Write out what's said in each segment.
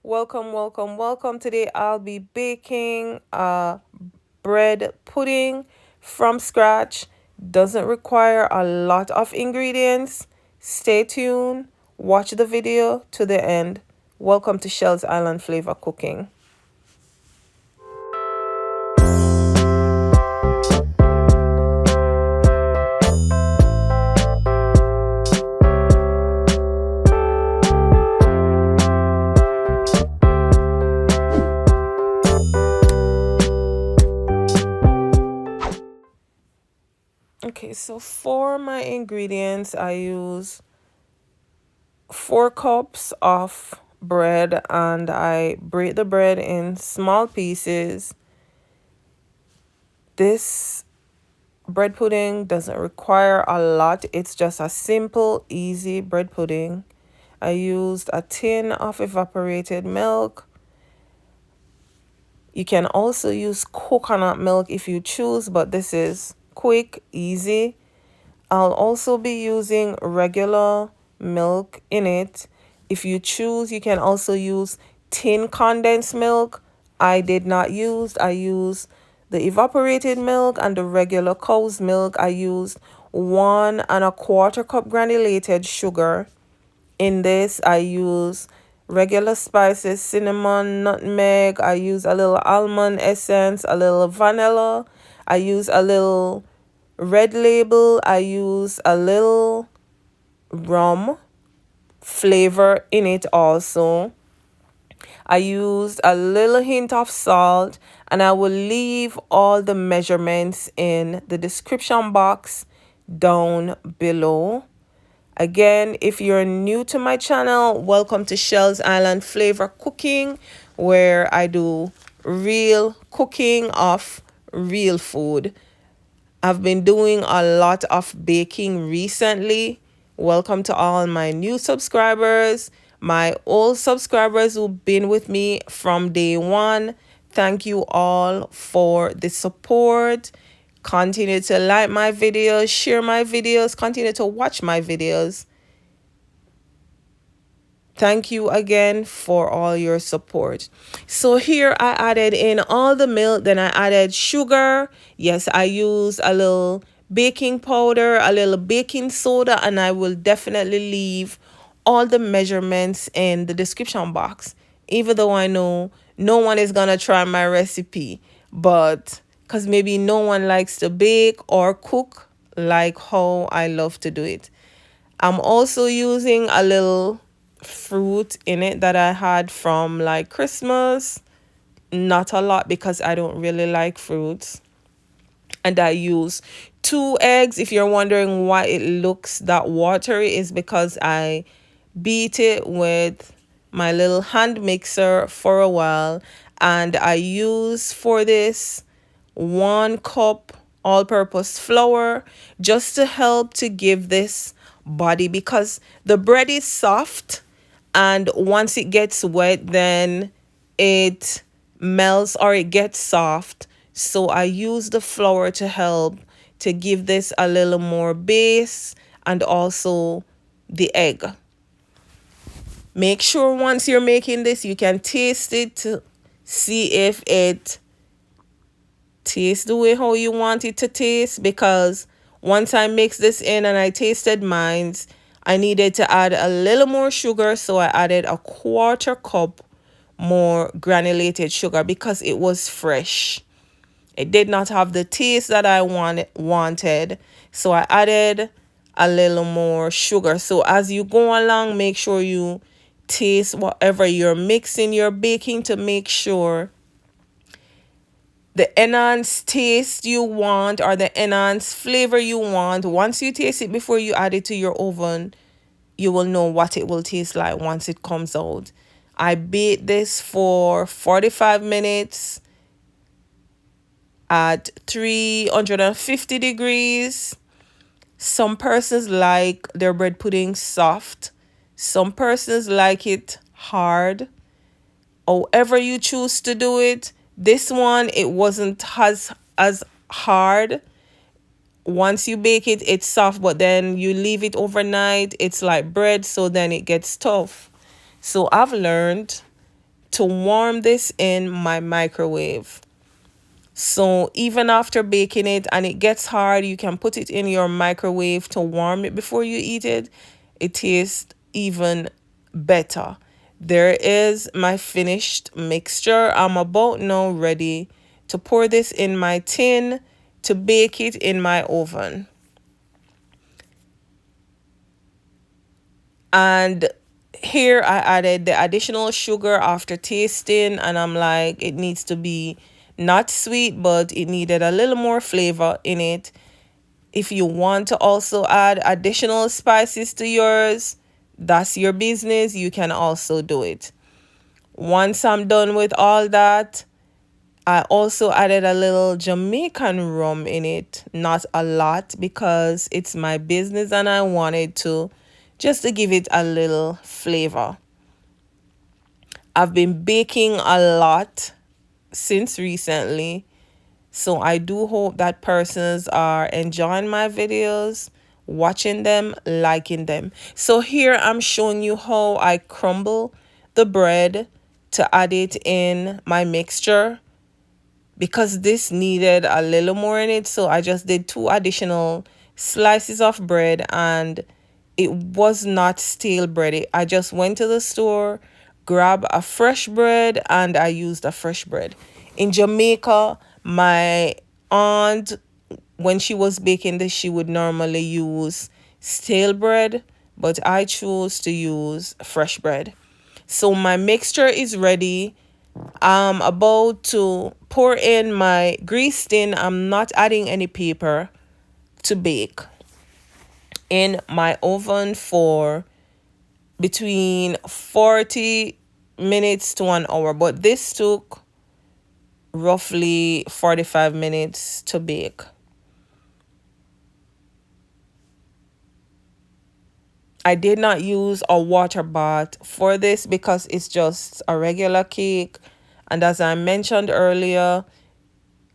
Welcome. Today I'll be baking a bread pudding from scratch. Doesn't require a lot of ingredients. Stay tuned, watch the video to the end. Welcome to Shell's Island Flavor Cooking. Okay, so for my ingredients, I use 4 cups of bread and I break the bread in small pieces. This bread pudding doesn't require a lot, it's just a simple, easy bread pudding. I used a tin of evaporated milk. You can also use coconut milk if you choose, but this is quick, easy. I'll also be using regular milk in it. If you choose, you can also use tin condensed milk. I used the evaporated milk and the regular cow's milk. I used 1 1/4 cup granulated sugar. In this, I use regular spices, cinnamon, nutmeg. I use a little almond essence, a little vanilla. I use a little red label. I use a little rum flavor in it also. I used a little hint of salt, and I will leave all the measurements in the description box down below. Again, if you're new to my channel, welcome to Shell's Island Flavor Cooking, where I do real cooking of real food. I've been doing a lot of baking recently. Welcome to all my new subscribers, my old subscribers who've been with me from day one. Thank you all for the support. Continue to like my videos, share my videos, continue to watch my videos. Thank you again for all your support. So here I added in all the milk, then I added sugar. Yes, I use a little baking powder, a little baking soda, and I will definitely leave all the measurements in the description box. Even though I know no one is gonna try my recipe, but because maybe no one likes to bake or cook like how I love to do it. I'm also using a little fruit in it that I had from like Christmas. Not a lot because I don't really like fruits. And I use 2 eggs. If you're wondering why it looks that watery, is because I beat it with my little hand mixer for a while. And I use for this 1 cup all-purpose flour just to help to give this body, because the bread is soft and once it gets wet then it melts or it gets soft. So I use the flour to help to give this a little more base, and also the egg. Make sure once you're making this you can taste it to see if it tastes the way how you want it to taste, because once I mixed this in and I tasted mine, I needed to add a little more sugar, so I added 1/4 cup more granulated sugar because it was fresh. It did not have the taste that I wanted, so I added a little more sugar. So as you go along, make sure you taste whatever you're mixing, you're baking, to make sure the enhanced taste you want or the enhanced flavor you want. Once you taste it before you add it to your oven, you will know what it will taste like once it comes out. I baked this for 45 minutes at 350 degrees. Some persons like their bread pudding soft. Some persons like it hard. However you choose to do it. This one, it wasn't as hard. Once you bake it, it's soft, but then you leave it overnight, it's like bread, so then it gets tough. So I've learned to warm this in my microwave. So even after baking it and it gets hard, you can put it in your microwave to warm it before you eat it. It tastes even better. There is my finished mixture. I'm about now ready to pour this in my tin to bake it in my oven. And here I added the additional sugar after tasting, and I'm like, it needs to be not sweet, but it needed a little more flavor in it. If you want to also add additional spices to yours, that's your business. You can also do it. Once I'm done with all that, I also added a little Jamaican rum in it. Not a lot because it's my business and I wanted to just to give it a little flavor. I've been baking a lot since recently, so I do hope that persons are enjoying my videos, watching them, liking them. So here I'm showing you how I crumble the bread to add it in my mixture, because this needed a little more in it. So I just did 2 additional slices of bread, and it was not stale bread. I just went to the store, grabbed a fresh bread, and I used a fresh bread. In Jamaica, my aunt, when she was baking this, she would normally use stale bread, but I chose to use fresh bread. So my mixture is ready. I'm about to pour in my grease tin. I'm not adding any paper to bake in my oven for between 40 minutes to an hour, but this took roughly 45 minutes to bake. I did not use a water bath for this because it's just a regular cake. And as I mentioned earlier,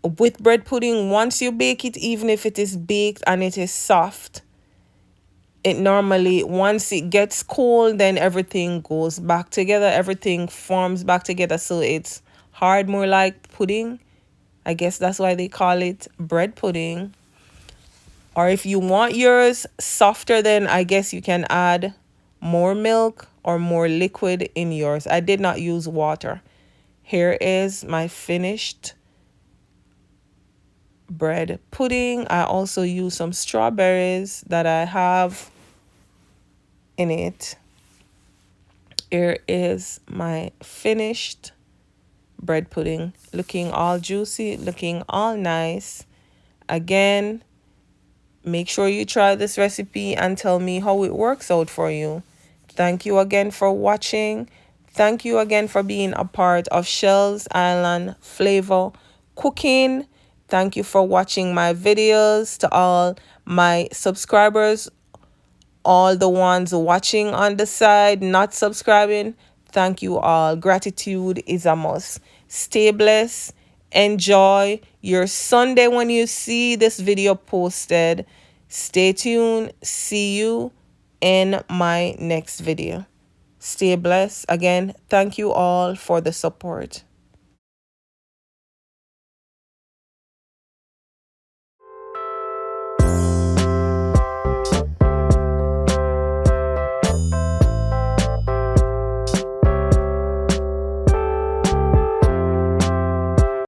with bread pudding, once you bake it, even if it is baked and it is soft, it normally, once it gets cold, then everything goes back together. Everything forms back together. So it's hard, more like pudding. I guess that's why they call it bread pudding. Or if you want yours softer, then I guess you can add more milk or more liquid in yours. I did not use water. Here is my finished bread pudding. I also use some strawberries that I have in it. Here is my finished bread pudding, looking all juicy, looking all nice. Again, make sure you try this recipe and tell me how it works out for you. Thank you again for watching. Thank you again for being a part of Shell's Island Flavor Cooking. Thank you for watching my videos. To all my subscribers, all the ones watching on the side, not subscribing, thank you all. Gratitude is a must. Stay blessed. Enjoy your Sunday when you see this video posted. Stay tuned. See you in my next video. Stay blessed. Again, thank you all for the support.